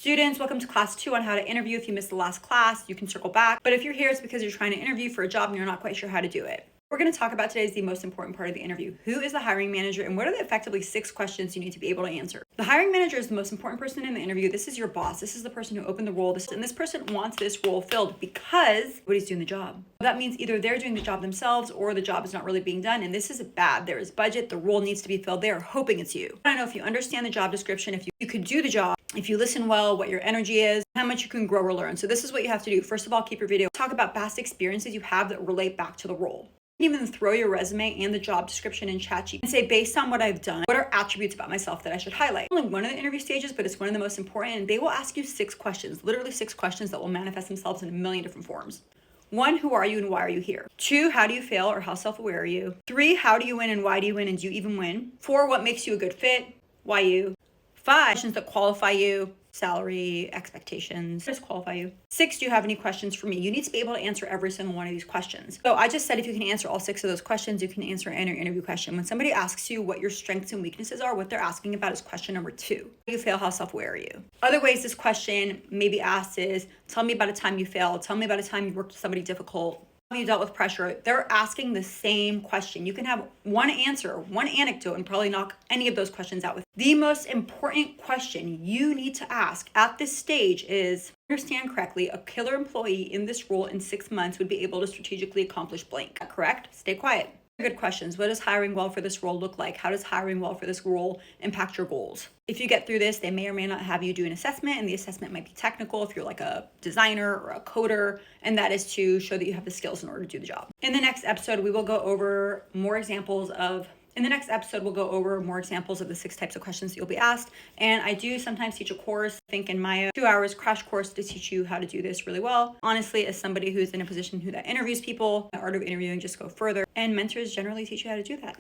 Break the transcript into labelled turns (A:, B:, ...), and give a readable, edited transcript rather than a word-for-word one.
A: Students, welcome to class 2 on how to interview. If you missed the last class, you can circle back. But if you're here, it's because you're trying to interview for a job and you're not quite sure how to do it. We're going to talk about today is the most important part of the interview. Who is the hiring manager and what are the effectively 6 questions you need to be able to answer? The hiring manager is the most important person in the interview. This is your boss. This is the person who opened the role. And this person wants this role filled because nobody's doing the job. That means either they're doing the job themselves or the job is not really being done. And this is bad. There is budget. The role needs to be filled. They are hoping it's you. I don't know if you understand the job description, if you could do the job, if you listen well, what your energy is, how much you can grow or learn. So this is what you have to do. First of all, keep your video. Talk about past experiences you have that relate back to the role. Even throw your resume and the job description in ChatGPT and say, based on what I've done, what are attributes about myself that I should highlight? Only one of the interview stages, but it's one of the most important. And they will ask you 6 questions, literally 6 questions that will manifest themselves in a million different forms. 1, who are you and why are you here? 2, how do you fail or how self-aware are you? 3, how do you win and why do you win and do you even win? 4, what makes you a good fit? Why you? 5, questions that qualify you. Salary, expectations, disqualify you. 6, do you have any questions for me? You need to be able to answer every single one of these questions. So I just said if you can answer all 6 of those questions, you can answer any interview question. When somebody asks you what your strengths and weaknesses are, what they're asking about is question number 2. How do you fail? How self-aware are you? Other ways this question may be asked is, tell me about a time you failed. Tell me about a time you worked with somebody difficult. You dealt with pressure. They're asking the same question. You can have one answer, one anecdote, and probably knock any of those questions out with. The most important question you need to ask at this stage is, understand correctly, a killer employee in this role in 6 months would be able to strategically accomplish blank. Correct? Stay quiet. Good questions. What does hiring well for this role look like? How does hiring well for this role impact your goals? If you get through this, they may or may not have you do an assessment, and the assessment might be technical if you're like a designer or a coder, and that is to show that you have the skills in order to do the job. In the next episode, we'll go over more examples of the 6 types of questions that you'll be asked. And I do sometimes teach a course, I think in Maya, 2 hours crash course to teach you how to do this really well. Honestly, as somebody who's in a position that interviews people, the art of interviewing, just go further. And mentors generally teach you how to do that.